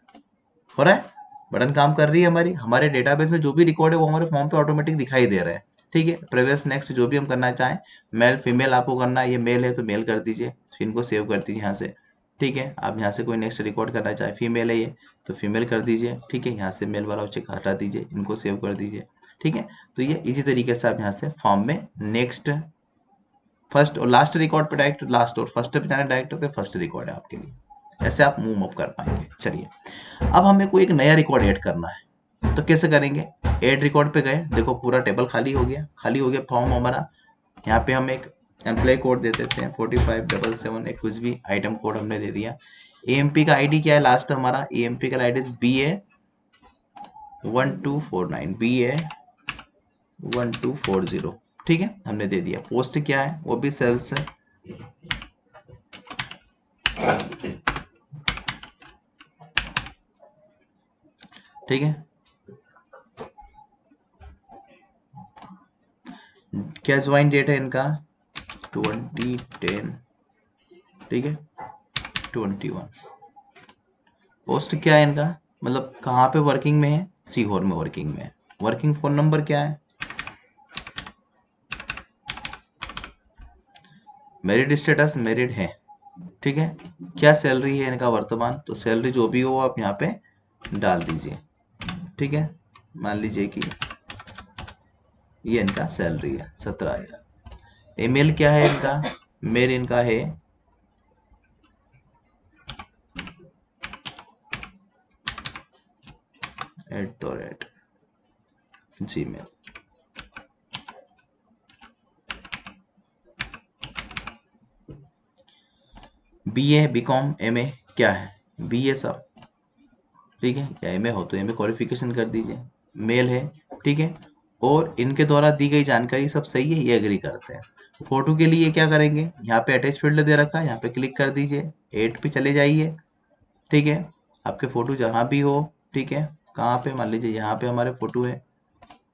हो रहा है। बटन काम कर रही है हमारी, हमारे डेटाबेस में जो भी रिकॉर्ड है वो हमारे फॉर्म पे ऑटोमेटिक दिखाई दे रहा है, ठीक है। प्रीवियस नेक्स्ट जो भी हम करना चाहें, मेल फीमेल आपको करना है, ये मेल है तो मेल कर दीजिए, फिर इनको सेव कर दीजिए यहाँ से, ठीक है। आप यहाँ से कोई नेक्स्ट रिकॉर्ड करना चाहे, फीमेल है ये तो फीमेल कर दीजिए, ठीक है। यहाँ से मेल वाला चेक हटा दीजिए, इनको सेव कर दीजिए, ठीक है। तो ये इसी तरीके से आप यहाँ से फॉर्म में नेक्स्ट, फर्स्ट और लास्ट रिकॉर्ड पे डायरेक्ट लास्ट, और फर्स्ट पे जाना डायरेक्ट तो फर्स्ट रिकॉर्ड है आपके लिए। ऐसे आप मूव अप कर पाएंगे। चलिए अब हमें कोई एक नया रिकॉर्ड ऐड करना है, तो कैसे करेंगे। ऐड रिकॉर्ड पे गए, देखो पूरा टेबल खाली हो गया, खाली हो गया फॉर्म हमारा। यहाँ पे हम एक एम्प्लॉय कोड दे देते हैं 4577, एक कुछ भी आइटम कोड हमने दे दिया। एएमपी का आईडी क्या है लास्ट हमारा, एएमपी का आईडी BA 1249, BA 1240, ठीक है, हमने दे दिया। पोस्ट क्या है, वो भी सेल्स है, ठीक है। क्या ज्वाइन डेट है इनका 2010, ठीक है, 21। पोस्ट क्या है इनका, मतलब कहाँ पे वर्किंग में है, सीहोर में वर्किंग में है। वर्किंग फोन नंबर क्या है, मैरिड स्टेटस मैरिड है, ठीक है। क्या सैलरी है इनका वर्तमान, तो सैलरी जो भी हो आप यहाँ पे डाल दीजिए, ठीक है। मान लीजिए कि ये इनका सैलरी है 17,000। ईमेल क्या है इनका, मेल इनका है @gmail। BA BCom MA क्या है, BA सब, ठीक है, या MA हो तो MA क्वालिफिकेशन कर दीजिए, मेल है, ठीक है। और इनके द्वारा दी गई जानकारी सब सही है, ये एग्री करते हैं। फोटो के लिए क्या करेंगे, यहाँ पे अटैच फील्ड दे रखा है, यहाँ पे क्लिक कर दीजिए, 8 पे चले जाइए, ठीक है। आपके फोटो जहाँ भी हो, ठीक है, कहाँ पे, मान लीजिए यहाँ पे हमारे फोटो है,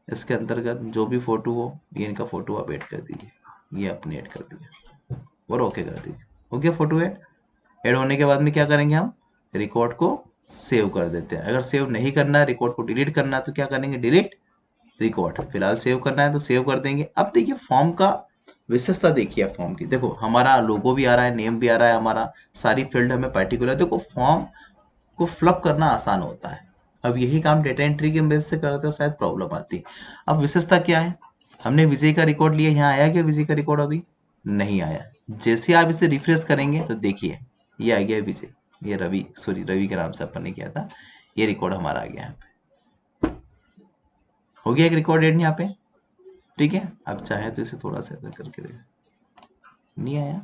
इसके अंतर्गत जो भी फोटो हो, ये इनका फोटो आप ऐड कर दीजिए, ये अपने ऐड कर दीजिए और ओके कर दीजिए। हो गया फोटो ऐड होने के बाद में क्या करेंगे, हम रिकॉर्ड को सेव कर देते हैं। अगर सेव नहीं करना है, रिकॉर्ड को डिलीट करना है, तो क्या करेंगे, डिलीट रिकॉर्ड। फिलहाल सेव करना है तो सेव कर देंगे। अब देखिए फॉर्म का विशेषता देखिए, फॉर्म की देखो, हमारा लोगो भी आ रहा है, नेम भी आ रहा है, हमारा सारी फील्ड हमें पर्टिकुलर, देखो फॉर्म को फ्लप करना आसान होता है। अब यही काम डेटा एंट्री के बेस से करते हो, शायद प्रॉब्लम आती है। अब विशेषता क्या है, हमने विजय का रिकॉर्ड लिया, यहाँ आया क्या विजय का रिकॉर्ड, अभी नहीं आया। जैसे आप इसे रिफ्रेश करेंगे तो देखिए ये आ गया विजय, ये रवि, सॉरी रवि के नाम से अपन ने किया था, ये रिकॉर्ड हमारा आ गया यहाँ पे, हो गया एक रिकॉर्ड एड यहाँ पे, ठीक है। अब चाहे तो इसे थोड़ा सा इधर करके देख, नहीं आया,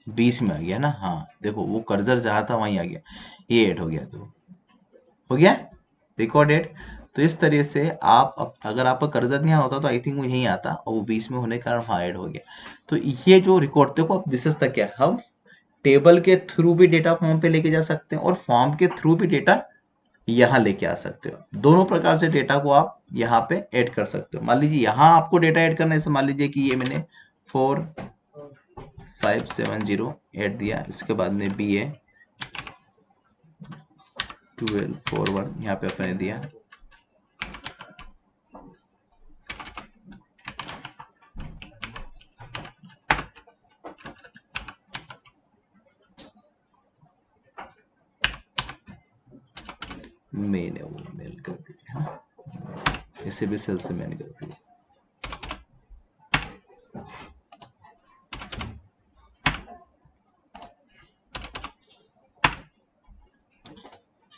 20 में आ गया ना, हाँ देखो वो कर्सर जहाँ था वहीं आ गया, ये ऐड हो गया। तो हो गया रिकॉर्डेड। तो इस तरीके से अगर आपका कर्सर नहीं होता तो आई थिंक वो यहीं आता, और वो बीच में होने के कारण वहाँ ऐड हो गया। तो ये जो रिकॉर्ड, देखो अब विशेषता क्या है, हम टेबल के थ्रू भी डेटा फॉर्म पे लेके जा सकते हैं और फॉर्म के थ्रू भी डेटा यहाँ लेके आ सकते हो। दोनों प्रकार से डेटा को आप यहाँ पे ऐड कर सकते हो। मान लीजिए यहाँ आपको डेटा ऐड करना है, जैसे मान लीजिए कि ये मैंने 4570 ऐड दिया, इसके बाद में बी ए 1241 यहाँ पे अपने दिया। मैंने वो मेल कर दिया, इसे भी सेल से मैंने कर दिया।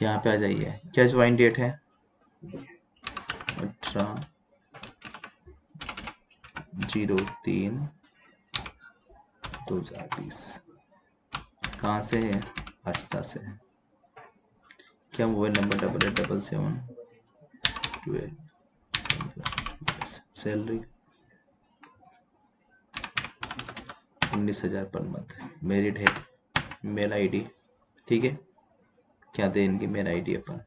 यहाँ पे आ जाइए, क्या ज्वाइन डेट है 18/03/2020। कहाँ से है, आस्था से है। क्या mobile number 887712। Salary 19,000 per month. Married है, मेल आईडी, ठीक है। क्या दे इनकी मेल आईडी अपन,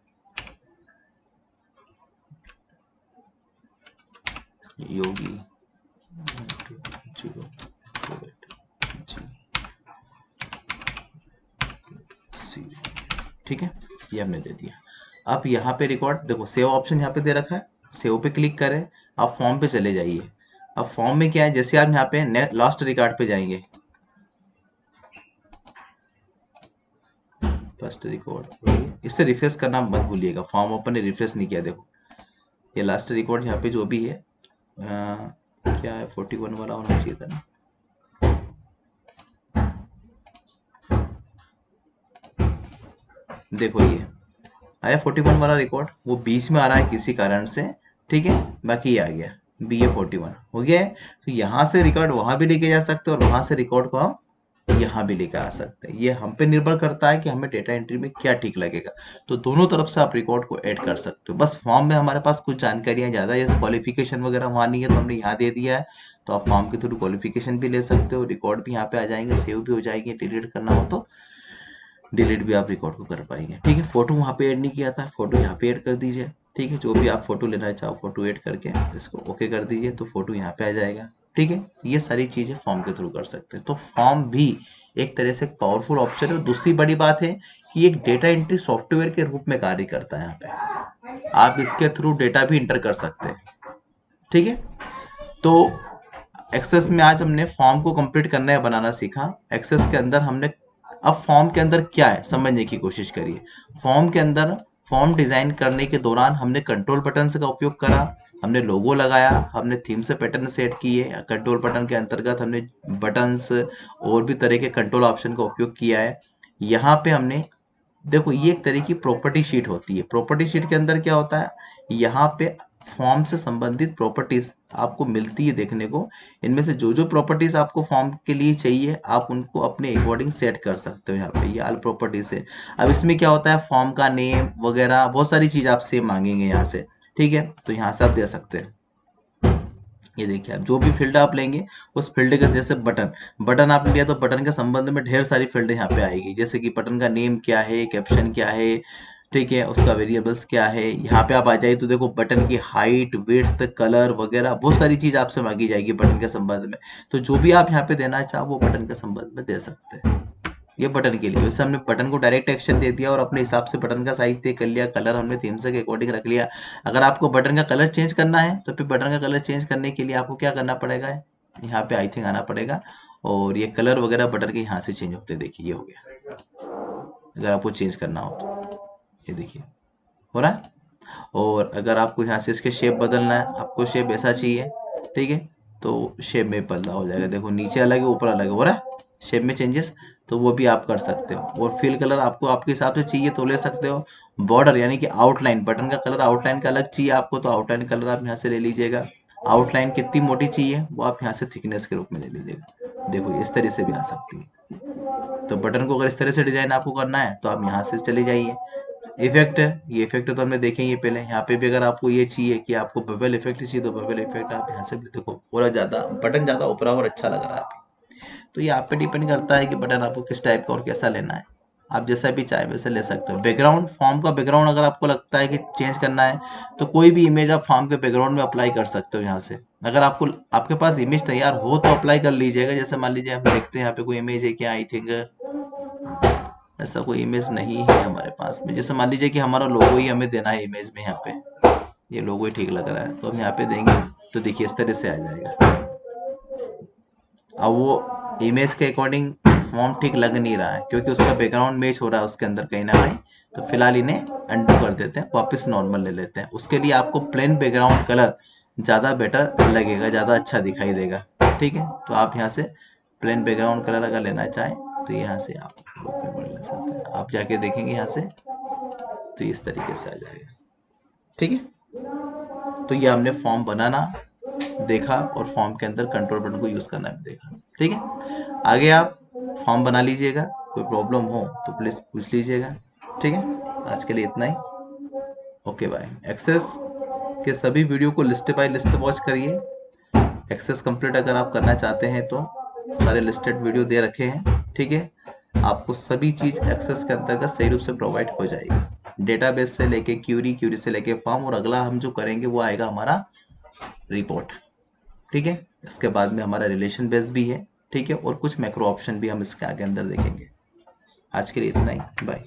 योगी 048G, ठीक है, ये हमने दे दिया। अब यहाँ पे रिकॉर्ड देखो, सेव ऑप्शन यहाँ पे दे रखा है, सेव पे क्लिक करें, आप फॉर्म पे चले जाइए। अब फॉर्म में क्या है, जैसे आप यहाँ पे लास्ट रिकॉर्ड पे जाएंगे, फर्स्ट रिकॉर्ड, इसे रिफ्रेश करना मत भूलिएगा, फॉर्म ओपन ने रिफ्रेश नहीं किया। देखो ये लास्ट रिकॉर्ड यहाँ पे जो भी है, क्या है 41 वाला होना चाहिए था ना, देखो ये आया 41 वाला रिकॉर्ड, वो बीच में आ रहा है किसी कारण से, ठीक है, बाकी ये आ गया बी ए 41 हो गया है। तो यहाँ से रिकॉर्ड वहां भी लेके जा सकते हैं और वहां से रिकॉर्ड को हम यहाँ भी लेकर आ सकते हैं। ये हम पे निर्भर करता है कि हमें डेटा एंट्री में क्या ठीक लगेगा। तो दोनों तरफ से आप रिकॉर्ड को ऐड कर सकते हो। बस फॉर्म में हमारे पास कुछ जानकारियां ज़्यादा है, जैसे क्वालिफिकेशन वगैरह वहाँ नहीं है तो हमने यहाँ दे दिया है। तो आप फॉर्म के थ्रू क्वालिफिकेशन भी ले सकते हो, रिकॉर्ड भी यहाँ पे आ जाएंगे, सेव भी हो जाएंगे, डिलीट करना हो तो डिलीट भी आप रिकॉर्ड को कर पाएंगे, ठीक है। फोटो वहाँ पे ऐड नहीं किया था, फोटो यहाँ पे ऐड कर दीजिए, ठीक है। जो भी आप फोटो लेना चाहो फोटो ऐड करके इसको ओके कर दीजिए, तो फोटो यहाँ पे आ जाएगा, ठीक है। ये सारी चीजें फॉर्म के थ्रू कर सकते हैं। तो फॉर्म भी एक तरह से एक पावरफुल ऑप्शन है। और दूसरी बड़ी बात है कि एक डेटा एंट्री सॉफ्टवेयर के रूप में कार्य करता है। यहाँ पे आप इसके थ्रू डेटा भी इंटर कर सकते हैं, ठीक है। तो एक्सेस में आज हमने फॉर्म को कंप्लीट करना है, बनाना सीखा। एक्सेस के अंदर हमने, अब फॉर्म के अंदर क्या है समझने की कोशिश करिए। फॉर्म के अंदर फॉर्म डिजाइन करने के दौरान हमने कंट्रोल बटन का उपयोग करा, हमने लोगो लगाया, हमने थीम से पैटर्न सेट किए। कंट्रोल बटन के अंतर्गत हमने बटन्स और भी तरह के कंट्रोल ऑप्शन का उपयोग किया है। यहाँ पे हमने देखो, ये एक तरह की प्रॉपर्टी शीट होती है। प्रॉपर्टी शीट के अंदर क्या होता है, यहाँ पे फॉर्म से संबंधित प्रॉपर्टीज आपको मिलती है देखने को। इनमें से जो जो प्रॉपर्टीज आपको फॉर्म के लिए चाहिए आप उनको अपने अकॉर्डिंग सेट कर सकते हो। यहाँ पे ये ऑल प्रॉपर्टीज है। अब इसमें क्या होता है, फॉर्म का नेम वगैरह बहुत सारी चीज आपसे मांगेंगे यहाँ से, ठीक है। तो यहाँ से आप दे सकते हैं। ये देखिए, आप जो भी फील्ड आप लेंगे उस फील्ड के, जैसे बटन, बटन आपने लिया तो बटन के संबंध में ढेर सारी फील्ड यहाँ पे आएगी, जैसे कि बटन का नेम क्या है, कैप्शन क्या है, ठीक है, उसका वेरिएबल्स क्या है। यहाँ पे आप आ जाइए तो देखो बटन की हाइट, विड्थ, कलर वगैरह बहुत सारी चीज आपसे मांगी जाएगी बटन के संबंध में। तो जो भी आप यहाँ पे देना चाहो वो बटन के संबंध में दे सकते हैं। ये बटन के लिए, वैसे हमने बटन को डायरेक्ट एक्शन दे दिया और अपने हिसाब से बटन का साइज तय कर लिया, कलर हमने थीम से के अकॉर्डिंग रख लिया। अगर आपको बटन का कलर चेंज करना है तो फिर बटन का कलर चेंज करने के लिए आपको क्या करना पड़ेगा, यहाँ पे आई थिंक आना पड़ेगा और ये कलर वगैरह बटन के यहाँ से चेंज होते हैं। देखिए ये हो गया, अगर आपको चेंज करना हो तो ये देखिए हो रहा है। और अगर आपको यहाँ से इसके शेप बदलना है, आपको शेप ऐसा चाहिए, ठीक है, तो शेप में बदलाव हो जाएगा। देखो नीचे अलग है ऊपर अलग है, हो रहा है शेप में चेंजेस, तो वो भी आप कर सकते हो। और फिल कलर आपको आपके हिसाब से चाहिए तो ले सकते हो। बॉर्डर यानी कि आउटलाइन, बटन का कलर आउटलाइन का अलग चाहिए आपको तो आउटलाइन कलर आप यहाँ से ले लीजिएगा। आउटलाइन कितनी मोटी चाहिए वो आप यहाँ से थिकनेस के रूप में ले लीजिएगा। देखो इस तरह से भी आ सकती है। तो बटन को अगर इस तरह से डिजाइन आपको करना है तो आप यहाँ से चले जाइए, इफेक्ट है, ये इफेक्ट तो हमने देखे ही है पहले। यहाँ पे भी अगर आपको ये चाहिए कि आपको बबल इफेक्ट चाहिए तो बबल इफेक्ट आप यहाँ से भी देखो, पूरा ज़्यादा बटन ज़्यादा ऊपरा और अच्छा लग रहा है अभी। तो ये आप पे डिपेंड करता है कि बटन आपको किस टाइप का और कैसा लेना है। आप जैसा भी चाहे वैसे ले सकते हो। बैकग्राउंड, फॉर्म का बैकग्राउंड अगर आपको लगता है कि चेंज करना है तो कोई भी इमेज आप फॉर्म के बैकग्राउंड में अप्लाई कर सकते हो यहाँ से। अगर आपको, आपके पास इमेज तैयार हो तो अप्लाई कर लीजिएगा। जैसे मान लीजिए हम देखते हैं यहाँ पे कोई इमेज है क्या, आई थिंक ऐसा कोई इमेज नहीं है हमारे पास में। जैसे मान लीजिए कि हमारा लोगो ही हमें देना है इमेज में, यहाँ पे ये लोगो ही ठीक लग रहा है तो हम यहाँ पे देंगे तो देखिए इस तरह से आ जाएगा। अब वो इमेज के अकॉर्डिंग फॉर्म ठीक लग नहीं रहा है क्योंकि उसका बैकग्राउंड मैच हो रहा है उसके अंदर कहीं ना कहीं। तो फिलहाल इन्हें अनडू कर देते हैं, वापस नॉर्मल ले लेते हैं। उसके लिए आपको प्लेन बैकग्राउंड कलर ज़्यादा बेटर लगेगा, ज़्यादा अच्छा दिखाई देगा। ठीक है, तो आप यहाँ से प्लेन बैकग्राउंड कलर अगर लेना चाहें तो यहाँ से आप ले सकते हैं। आप जाके देखेंगे यहाँ से तो इस तरीके से आ जाएगा। ठीक है, तो ये हमने फॉर्म बनाना देखा और फॉर्म के अंदर कंट्रोल बटन को यूज़ करना भी देखा। ठीक है, आगे आप फॉर्म बना लीजिएगा, कोई प्रॉब्लम हो तो प्लीज़ पूछ लीजिएगा। ठीक है, आज के लिए इतना ही। Okay bye. एक्सेस के सभी वीडियो को लिस्ट बाय लिस्ट वॉच करिए। एक्सेस कंप्लीट अगर आप करना चाहते हैं तो सारे लिस्टेड वीडियो दे रखे हैं। ठीक है, आपको सभी चीज़ एक्सेस के अंतर्गत सही रूप से प्रोवाइड हो जाएगी। डेटाबेस से लेके क्यूरी, क्यूरी से लेके फॉर्म, और अगला हम जो करेंगे वो आएगा हमारा रिपोर्ट। ठीक है, इसके बाद में हमारा रिलेशन बेस भी है। ठीक है, और कुछ मैक्रो ऑप्शन भी हम इसके आगे अंदर देखेंगे। आज के लिए इतना ही, बाय।